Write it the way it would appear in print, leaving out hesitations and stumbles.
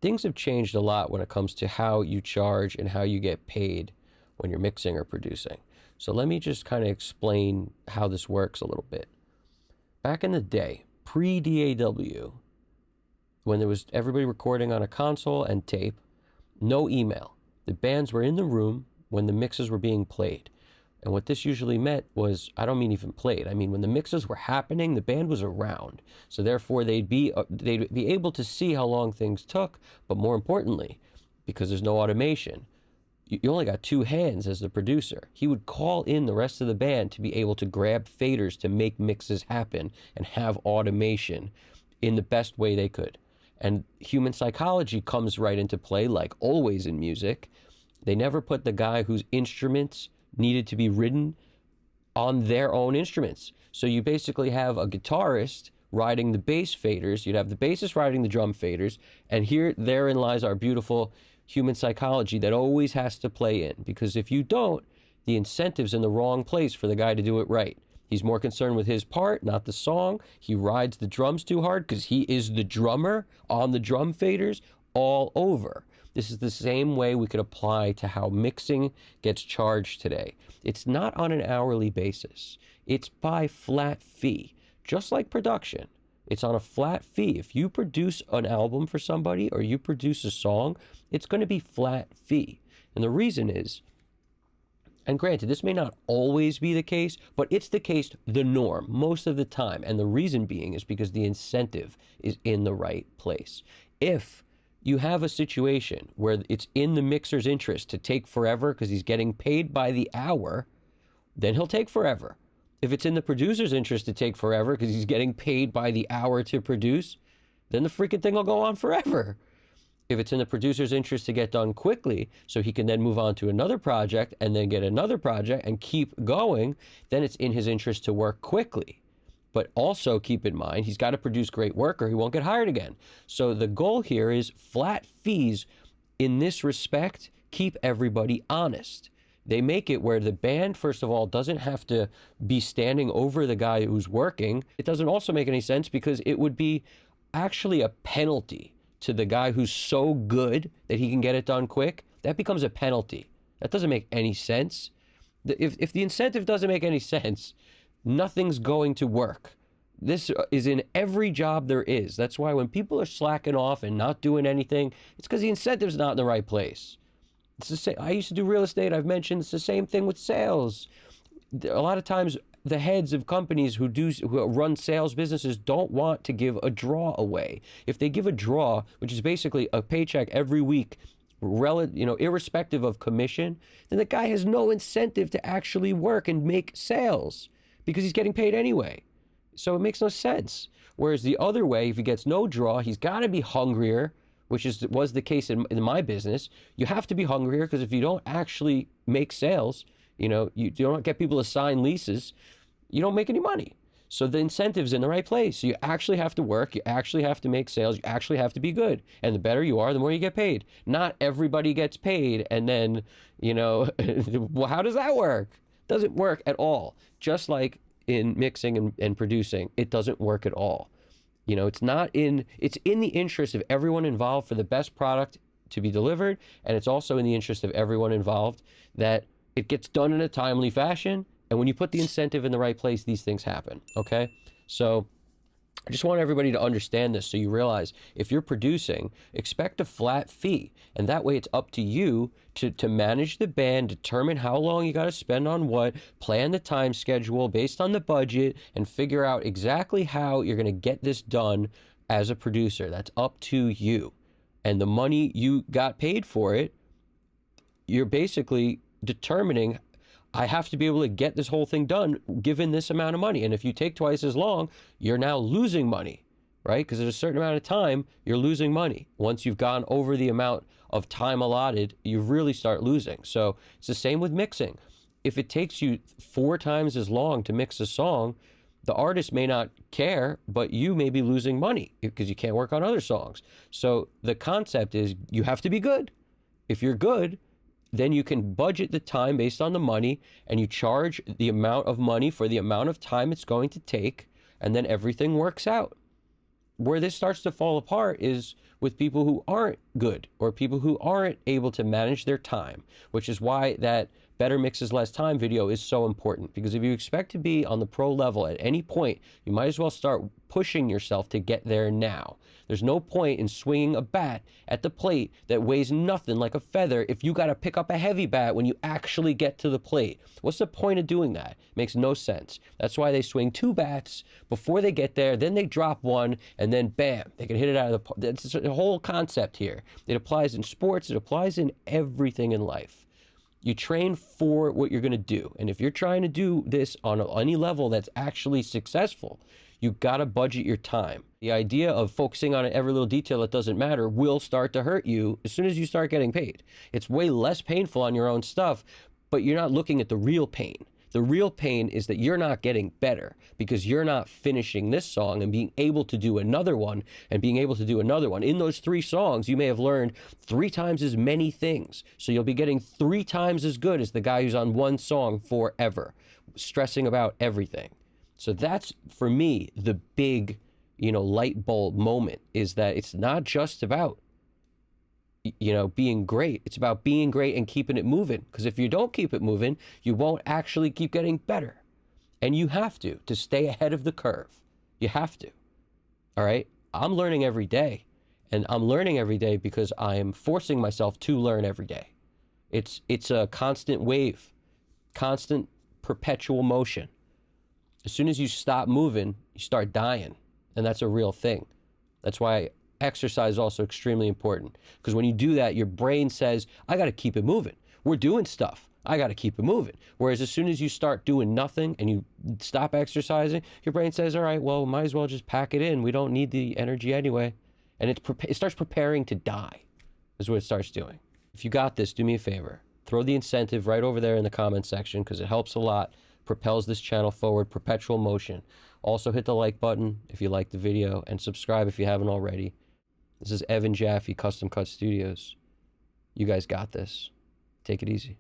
things have changed a lot when it comes to how you charge and how you get paid when you're mixing or producing. So let me just kind of explain how this works a little bit. Back in the day, pre-DAW, when there was everybody recording on a console and tape, no email. The bands were in the room when the mixes were being played. And what this usually meant was, I don't mean even played, I mean when the mixes were happening, the band was around. So therefore they'd be able to see how long things took, but more importantly, because there's no automation, you only got two hands as the producer. He would call in the rest of the band to be able to grab faders to make mixes happen and have automation in the best way they could. And human psychology comes right into play, like always in music. They never put the guy whose instruments needed to be ridden on their own instruments. So you basically have a guitarist riding the bass faders, you'd have the bassist riding the drum faders, and therein lies our beautiful human psychology that always has to play in, because if you don't, the incentive's in the wrong place for the guy to do it right. He's more concerned with his part, not the song. He rides the drums too hard because he is the drummer on the drum faders all over. This is the same way we could apply to how mixing gets charged today. It's not on an hourly basis. It's by flat fee, just like production. It's on a flat fee. If you produce an album for somebody or you produce a song, it's going to be flat fee. And the reason is, and granted, this may not always be the case, but it's the case, the norm, most of the time. And the reason being is because the incentive is in the right place. If you have a situation where it's in the mixer's interest to take forever because he's getting paid by the hour, then he'll take forever. If it's in the producer's interest to take forever because he's getting paid by the hour to produce, then the freaking thing will go on forever. If it's in the producer's interest to get done quickly so he can then move on to another project and then get another project and keep going, then it's in his interest to work quickly. But also keep in mind, he's got to produce great work or he won't get hired again. So the goal here is flat fees in this respect keep everybody honest. They make it where the band, first of all, doesn't have to be standing over the guy who's working. It doesn't also make any sense because it would be actually a penalty to the guy who's so good that he can get it done quick. That becomes a penalty. That doesn't make any sense. If the incentive doesn't make any sense, nothing's going to work. This is in every job there is. That's why when people are slacking off and not doing anything, it's because the incentive's not in the right place. It's the same. I used to do real estate. I've mentioned it's the same thing with sales. A lot of times the heads of companies who run sales businesses don't want to give a draw away. If they give a draw, which is basically a paycheck every week, irrespective of commission, then the guy has no incentive to actually work and make sales because he's getting paid anyway. So it makes no sense. Whereas the other way, if he gets no draw, he's got to be hungrier, which was the case in my business. You have to be hungrier because if you don't actually make sales, you don't get people to sign leases, you don't make any money. So the incentive's in the right place. So you actually have to work, you actually have to make sales, you actually have to be good. And the better you are, the more you get paid. Not everybody gets paid and then, well, how does that work? Doesn't work at all. Just like in mixing and producing, it doesn't work at all. It's in the interest of everyone involved for the best product to be delivered, and it's also in the interest of everyone involved that it gets done in a timely fashion, and when you put the incentive in the right place, these things happen, okay? So I just want everybody to understand this so you realize if you're producing, expect a flat fee, and that way it's up to you to manage the band, determine how long you got to spend on what, plan the time schedule based on the budget, and figure out exactly how you're going to get this done as a producer. That's up to you. And the money you got paid for it, you're basically determining, I have to be able to get this whole thing done given this amount of money. And if you take twice as long, you're now losing money, right? Because at a certain amount of time, you're losing money. Once you've gone over the amount of time allotted, you really start losing. So it's the same with mixing. If it takes you 4 times as long to mix a song, the artist may not care, but you may be losing money because you can't work on other songs. So the concept is you have to be good. If you're good, then you can budget the time based on the money and you charge the amount of money for the amount of time it's going to take, and then everything works out. Where this starts to fall apart is with people who aren't good or people who aren't able to manage their time, which is why that better mixes less time video is so important. Because if you expect to be on the pro level at any point, you might as well start pushing yourself to get there now. There's no point in swinging a bat at the plate that weighs nothing like a feather if you got to pick up a heavy bat when you actually get to the plate. What's the point of doing that? Makes no sense. That's why they swing 2 bats before they get there, then they drop one, and then bam, they can hit it out of the park. That's the whole concept here. It applies in sports, it applies in everything in life. You train for what you're going to do. And if you're trying to do this on any level that's actually successful, you got to budget your time. The idea of focusing on every little detail that doesn't matter will start to hurt you as soon as you start getting paid. It's way less painful on your own stuff, but you're not looking at the real pain. The real pain is that you're not getting better because you're not finishing this song and being able to do another one and being able to do another one. In those 3 songs, you may have learned 3 times as many things. So you'll be getting 3 times as good as the guy who's on one song forever, stressing about everything. So that's, for me, the big, light bulb moment, is that it's not just about, being great. It's about being great and keeping it moving. Because if you don't keep it moving, you won't actually keep getting better. And you have to stay ahead of the curve. You have to. All right? I'm learning every day. And I'm learning every day because I am forcing myself to learn every day. It's a constant wave, constant perpetual motion. As soon as you stop moving, you start dying. And that's a real thing. That's why exercise is also extremely important. Because when you do that, your brain says, I got to keep it moving. We're doing stuff. I got to keep it moving. Whereas as soon as you start doing nothing and you stop exercising, your brain says, all right, well, might as well just pack it in. We don't need the energy anyway. And it starts preparing to die, is what it starts doing. If you got this, do me a favor. Throw the incentive right over there in the comment section because it helps a lot. Propels this channel forward, perpetual motion. Also hit the like button if you liked the video and subscribe if you haven't already. This is Evan Jaffe, Custom Cut Studios. You guys got this. Take it easy.